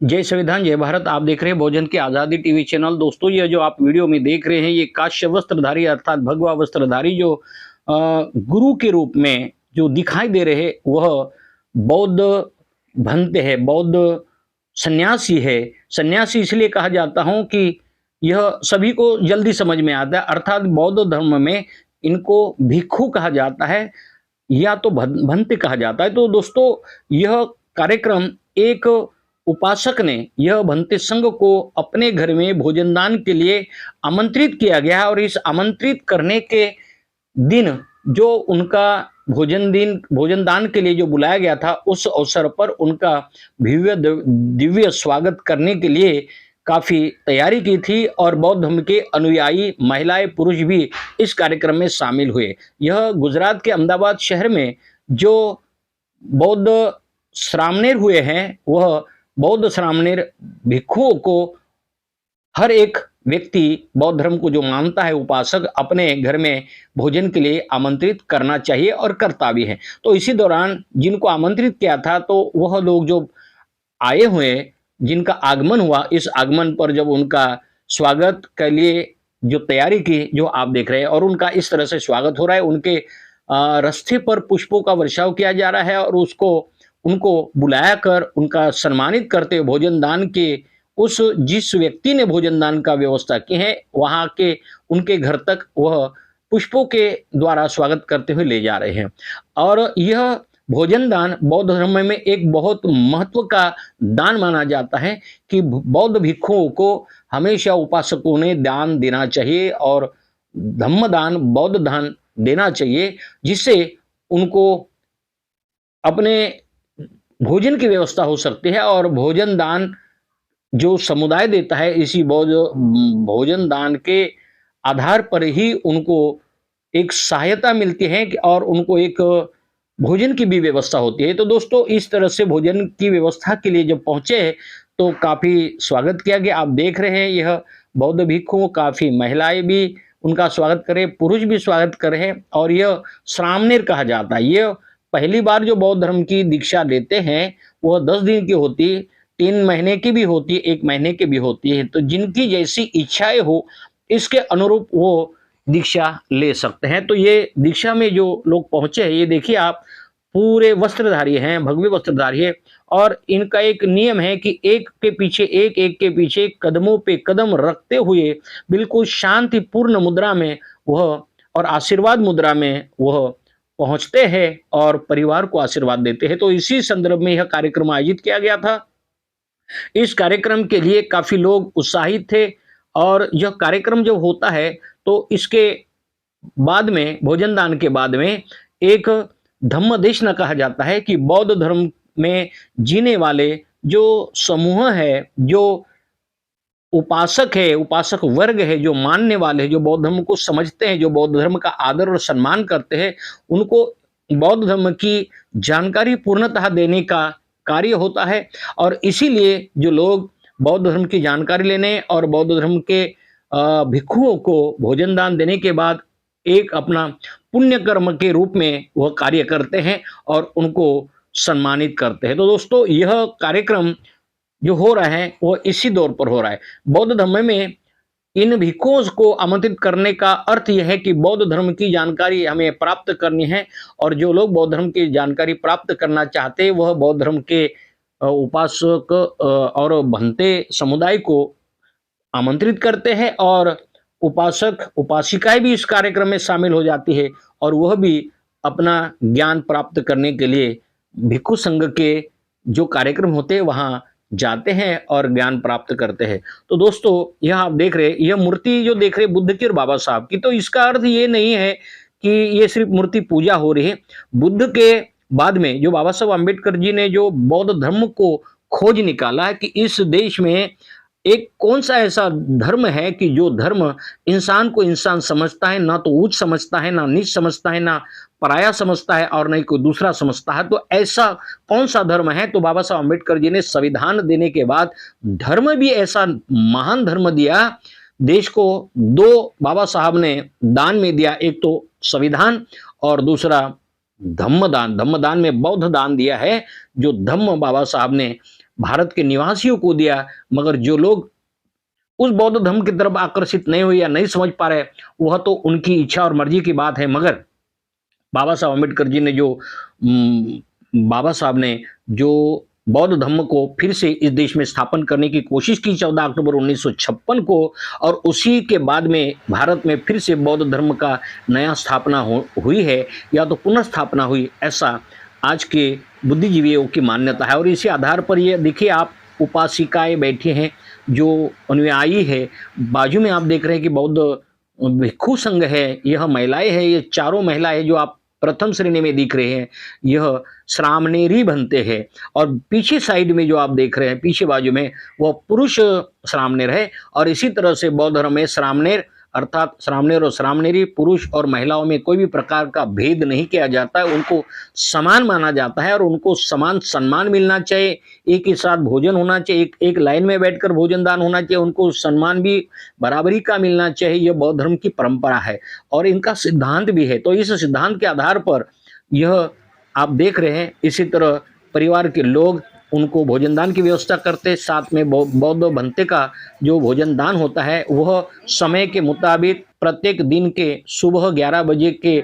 जय संविधान जय भारत। आप देख रहे हैं भोजन की आज़ादी टीवी चैनल। दोस्तों, ये जो आप वीडियो में देख रहे हैं, ये काश्य वस्त्रधारी अर्थात भगवा वस्त्रधारी जो गुरु के रूप में जो दिखाई दे रहे हैं, वह बौद्ध भंत है, बौद्ध सन्यासी है। सन्यासी इसलिए कहा जाता हूं कि यह सभी को जल्दी समझ में आता है। अर्थात बौद्ध धर्म में इनको भिक्षु कहा जाता है या तो भंत कहा जाता है। तो दोस्तों, यह कार्यक्रम एक उपासक ने यह भंते संघ को अपने घर में भोजनदान के लिए आमंत्रित किया गया और इस आमंत्रित करने के दिन जो उनका भोजनदान के लिए जो बुलाया गया था, उस अवसर पर उनका भव्य दिव्य स्वागत करने के लिए काफी तैयारी की थी और बौद्ध धर्म के अनुयायी महिलाएं पुरुष भी इस कार्यक्रम में शामिल हुए। यह गुजरात के अहमदाबाद शहर में जो बौद्ध श्रामणेर हुए हैं, वह बौद्ध श्रामणेर भिक्षुओं को हर एक व्यक्ति बौद्ध धर्म को जो मानता है, उपासक, अपने घर में भोजन के लिए आमंत्रित करना चाहिए और करता भी है। तो इसी दौरान जिनको आमंत्रित किया था, तो वह लोग जो आए हुए, जिनका आगमन हुआ, इस आगमन पर जब उनका स्वागत के लिए जो तैयारी की, जो आप देख रहे हैं, और उनका इस तरह से स्वागत हो रहा है। उनके रस्ते पर पुष्पों का वर्षाव किया जा रहा है और उनको बुलाया कर उनका सम्मानित करते हुए भोजनदान के जिस व्यक्ति ने भोजनदान का व्यवस्था की है, वहां के उनके घर तक वह पुष्पों के द्वारा स्वागत करते हुए ले जा रहे हैं। और यह भोजनदान बौद्ध धर्म में एक बहुत महत्व का दान माना जाता है कि बौद्ध भिक्षुओं को हमेशा उपासकों ने दान देना चाहिए और धम्मदान, बौद्ध दान देना चाहिए, जिससे उनको अपने भोजन की व्यवस्था हो सकती है। और भोजन दान जो समुदाय देता है, इसी भोजन दान के आधार पर ही उनको एक सहायता मिलती है और उनको एक भोजन की भी व्यवस्था होती है। तो दोस्तों, इस तरह से भोजन की व्यवस्था के लिए जब पहुंचे तो काफी स्वागत किया गया। आप देख रहे हैं, यह बौद्ध भिक्षु, काफी महिलाएं भी उनका स्वागत कर रहे, पुरुष भी स्वागत कर रहे हैं। और यह श्रामणेर कहा जाता है। यह पहली बार जो बौद्ध धर्म की दीक्षा लेते हैं, वह 10 दिन की होती, 3 महीने की भी होती, 1 महीने की भी होती है। तो जिनकी जैसी इच्छाएं हो, इसके अनुरूप वो दीक्षा ले सकते हैं। तो ये दीक्षा में जो लोग पहुंचे हैं, ये देखिए आप, पूरे वस्त्रधारी हैं, भगवे वस्त्रधारी है। और इनका एक नियम है कि एक के पीछे एक कदमों पे कदम रखते हुए बिल्कुल शांतिपूर्ण मुद्रा में वह और आशीर्वाद मुद्रा में वह पहुंचते हैं और परिवार को आशीर्वाद देते हैं। तो इसी संदर्भ में यह कार्यक्रम आयोजित किया गया था। इस कार्यक्रम के लिए काफी लोग उत्साहित थे और यह कार्यक्रम जब होता है, तो इसके बाद में, भोजन दान के बाद में, एक धम्मदेशना कहा जाता है कि बौद्ध धर्म में जीने वाले जो समूह है, जो उपासक है, उपासक वर्ग है, जो मानने वाले हैं, जो बौद्ध धर्म को समझते हैं, जो बौद्ध धर्म का आदर और सम्मान करते हैं, उनको बौद्ध धर्म की जानकारी पूर्णतः देने का कार्य होता है। और इसीलिए जो लोग बौद्ध धर्म की जानकारी लेने और बौद्ध धर्म के भिक्षुओं को भोजन दान देने के बाद एक अपना पुण्य कर्म के रूप में वह कार्य करते हैं और उनको सम्मानित करते हैं। तो दोस्तों, यह कार्यक्रम जो हो रहा है वो इसी दौर पर हो रहा है। बौद्ध धर्म में इन भिक्षुओं को आमंत्रित करने का अर्थ यह है कि बौद्ध धर्म की जानकारी हमें प्राप्त करनी है और जो लोग बौद्ध धर्म की जानकारी प्राप्त करना चाहते हैं, वह बौद्ध धर्म के उपासक और भंते समुदाय को आमंत्रित करते हैं और उपासक उपासिकाएं भी इस कार्यक्रम में शामिल हो जाती है और वह भी अपना ज्ञान प्राप्त करने के लिए भिक्षु संघ के जो कार्यक्रम होते हैं वहां जाते हैं और ज्ञान प्राप्त करते हैं। तो दोस्तों, यह आप देख रहे हैं, यह मूर्ति जो देख रहे हैं बुद्ध की और बाबा साहब की, तो इसका अर्थ ये नहीं है कि ये सिर्फ मूर्ति पूजा हो रही है। बुद्ध के बाद में जो बाबा साहब अम्बेडकर जी ने जो बौद्ध धर्म को खोज निकाला है कि इस देश में एक कौन सा ऐसा धर्म है कि जो धर्म इंसान को इंसान समझता है, ना तो ऊंच समझता है, ना नीच समझता है, ना पराया समझता है और नहीं कोई दूसरा समझता है। तो ऐसा कौन सा धर्म है? तो बाबा साहब अम्बेडकर जी ने संविधान देने के बाद धर्म भी ऐसा महान धर्म दिया देश को। 2 बाबा साहब ने दान में दिया, एक तो संविधान और दूसरा धम्मदान। धम्मदान में बौद्ध दान दिया है, जो धम्म बाबा साहब ने भारत के निवासियों को दिया, मगर जो लोग उस बौद्ध धर्म की तरफ आकर्षित नहीं हुए या नहीं समझ पा रहे, वह तो उनकी इच्छा और मर्जी की बात है। मगर बाबा साहब अम्बेडकर जी ने बाबा साहब ने जो बौद्ध धर्म को फिर से इस देश में स्थापन करने की कोशिश की 14 अक्टूबर 1956 को, और उसी के बाद में भारत में फिर से बौद्ध धर्म का नया स्थापना हुई है, या तो पुनः स्थापना हुई, ऐसा आज के बुद्धिजीवियों की मान्यता है। और इसी आधार पर ये देखिए, आप उपासिकाएं बैठी हैं जो अनुयायी है, बाजू में आप देख रहे हैं कि बौद्ध भिक्षु संघ है, यह महिलाएं हैं, ये चारों महिलाएं जो आप प्रथम श्रेणी में दिख रहे हैं, यह श्रामणेरी बनते हैं। और पीछे साइड में जो आप देख रहे हैं, पीछे बाजू में, वह पुरुष श्रामणेर है। और इसी तरह से बौद्ध धर्म में श्रामणेर अर्थात श्रामणेर और श्रामणेरी, पुरुष और महिलाओं में कोई भी प्रकार का भेद नहीं किया जाता है, उनको समान माना जाता है और उनको समान सम्मान मिलना चाहिए। एक ही साथ भोजन होना चाहिए, एक लाइन में बैठकर भोजन दान होना चाहिए, उनको सम्मान भी बराबरी का मिलना चाहिए। यह बौद्ध धर्म की परंपरा है और इनका सिद्धांत भी है। तो इस सिद्धांत के आधार पर यह आप देख रहे हैं, इसी तरह परिवार के लोग उनको भोजन दान की व्यवस्था करते। साथ में बौद्ध भंते का जो भोजन दान होता है वह समय के मुताबिक प्रत्येक दिन के सुबह 11 बजे के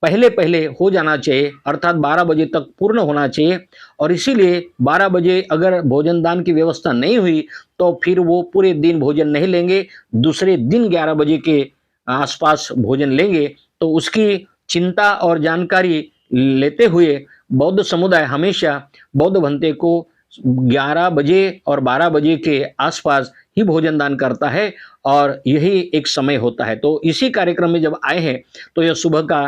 पहले पहले हो जाना चाहिए, अर्थात 12 बजे तक पूर्ण होना चाहिए। और इसीलिए 12 बजे अगर भोजन दान की व्यवस्था नहीं हुई तो फिर वो पूरे दिन भोजन नहीं लेंगे, दूसरे दिन 11 बजे के आसपास भोजन लेंगे। तो उसकी चिंता और जानकारी लेते हुए बौद्ध समुदाय हमेशा बौद्ध भंते को 11 बजे और 12 बजे के आसपास ही भोजन दान करता है, और यही एक समय होता है। तो इसी कार्यक्रम में जब आए हैं तो यह सुबह का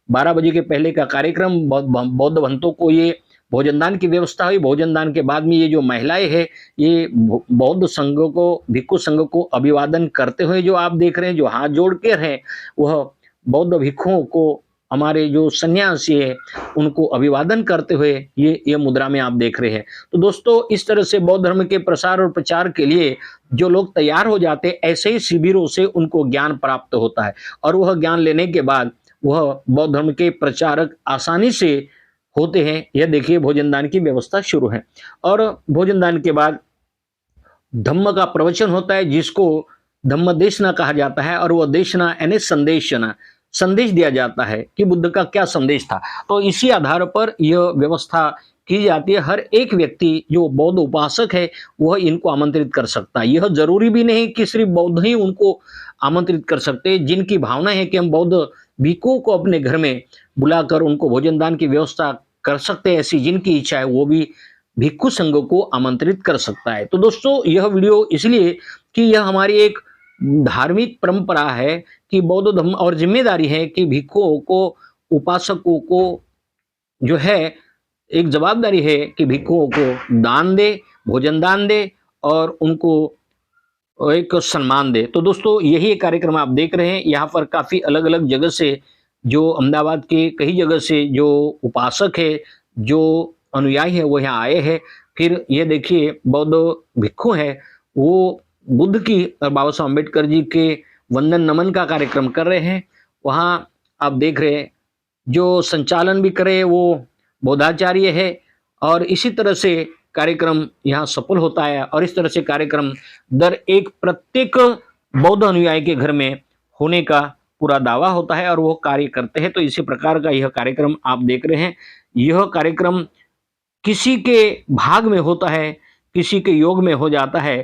12 बजे के पहले का कार्यक्रम, बौद्ध भंतों को ये भोजन दान की व्यवस्था हुई। भोजन दान के बाद में ये जो महिलाएं हैं, ये बौद्ध संघ को, भिक्षु संघ को अभिवादन करते हुए जो आप देख रहे हैं, जो हाथ जोड़ के हैं, वह बौद्ध भिक्षुओं को, हमारे जो सन्यासी है, उनको अभिवादन करते हुए ये मुद्रा में आप देख रहे हैं। तो दोस्तों, इस तरह से बौद्ध धर्म के प्रसार और प्रचार के लिए जो लोग तैयार हो जाते हैं, ऐसे ही शिविरों से उनको ज्ञान प्राप्त होता है, और वह ज्ञान लेने के बाद वह बौद्ध धर्म के प्रचारक आसानी से होते हैं। यह देखिए, भोजन दान की व्यवस्था शुरू है, और भोजन दान के बाद धम्म का प्रवचन होता है, जिसको धम्म देशना कहा जाता है। और वह देशना यानी संदेश दिया जाता है कि बुद्ध का क्या संदेश था। तो इसी आधार पर यह व्यवस्था की जाती है। हर एक व्यक्ति जो बौद्ध उपासक है वह इनको आमंत्रित कर सकता है। यह जरूरी भी नहीं कि सिर्फ बौद्ध ही उनको आमंत्रित कर सकते हैं। जिनकी भावना है कि हम बौद्ध भिक्षुओं को अपने घर में बुलाकर उनको भोजन दान की व्यवस्था कर सकते हैं, ऐसी जिनकी इच्छा है वो भी भिक्षु संघ को आमंत्रित कर सकता है। तो दोस्तों, यह वीडियो इसलिए कि यह हमारी एक धार्मिक परंपरा है कि बौद्ध धर्म, और जिम्मेदारी है कि भिक्षुओं को, उपासकों को जो है एक जवाबदारी है कि भिक्षुओं को दान दे, भोजन दान दे और उनको एक सम्मान दे। तो दोस्तों, यही एक कार्यक्रम आप देख रहे हैं। यहाँ पर काफ़ी अलग अलग जगह से, जो अहमदाबाद के कई जगह से जो उपासक है, जो अनुयायी है, वो यहाँ आए हैं। फिर ये देखिए, बौद्ध भिक्षु है, वो बुद्ध की और बाबा साहब अम्बेडकर जी के वंदन नमन का कार्यक्रम कर रहे हैं। वहाँ आप देख रहे हैं, जो संचालन भी करे वो बौद्धाचार्य है, और इसी तरह से कार्यक्रम यहाँ सफल होता है। और इस तरह से कार्यक्रम प्रत्येक बौद्ध अनुयायी के घर में होने का पूरा दावा होता है, और वो कार्य करते हैं। तो इसी प्रकार का यह कार्यक्रम आप देख रहे हैं। यह कार्यक्रम किसी के भाग में होता है, किसी के योग में हो जाता है,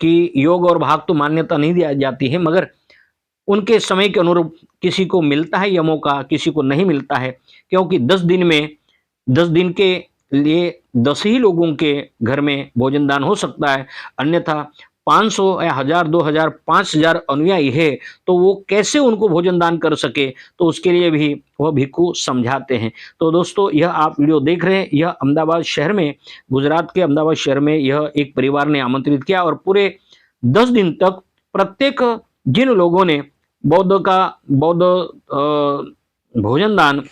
कि योग और भाग तो मान्यता नहीं दी जाती है, मगर उनके समय के अनुरूप किसी को मिलता है यह मौका, किसी को नहीं मिलता है। क्योंकि 10 दिन के लिए 10 ही लोगों के घर में भोजन दान हो सकता है, अन्यथा 500 या 1000, 2000, 5000 अनुयायी है, तो वो कैसे उनको भोजन दान कर सके, तो उसके लिए भी वह भिक्षु समझाते हैं। तो दोस्तों, यह आप वीडियो देख रहे हैं, यह अहमदाबाद शहर में, गुजरात के अहमदाबाद शहर में यह एक परिवार ने आमंत्रित किया, और पूरे 10 दिन तक प्रत्येक जिन लोगों ने बौद्ध भोजन दान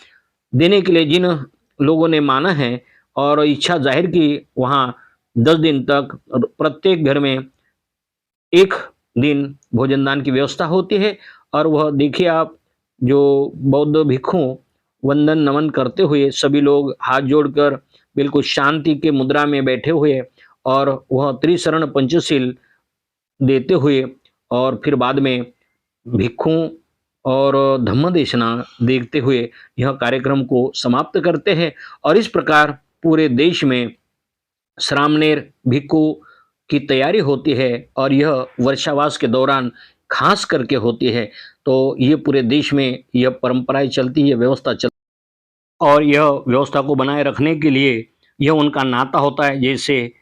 देने के लिए जिन लोगों ने माना है और इच्छा जाहिर की, वहाँ 10 दिन तक प्रत्येक घर में एक दिन भोजन दान की व्यवस्था होती है। और वह देखिए आप, जो बौद्ध भिक्षु वंदन नमन करते हुए सभी लोग हाथ जोड़कर बिल्कुल शांति के मुद्रा में बैठे हुए, और वह त्रिशरण पंचशील देते हुए और फिर बाद में भिक्षु और धम्मदेशना देखते हुए यह कार्यक्रम को समाप्त करते हैं। और इस प्रकार पूरे देश में श्रामणेर भिक्षु की तैयारी होती है और यह वर्षावास के दौरान खास करके होती है। तो ये पूरे देश में यह परंपराएं चलती है, व्यवस्था चलती है और यह व्यवस्था को बनाए रखने के लिए यह उनका नाता होता है, जैसे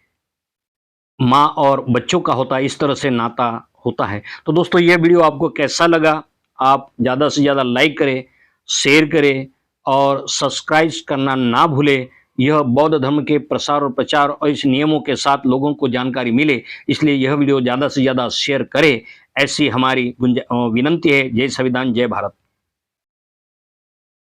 माँ और बच्चों का होता है, इस तरह से नाता होता है। तो दोस्तों यह वीडियो आपको कैसा लगा? आप ज़्यादा से ज़्यादा लाइक करें, शेयर करें और सब्सक्राइब करना ना भूलें। यह बौद्ध धर्म के प्रसार और प्रचार और इस नियमों के साथ लोगों को जानकारी मिले, इसलिए यह वीडियो ज़्यादा से ज़्यादा शेयर करें, ऐसी हमारी विनंती है। जय संविधान, जय भारत।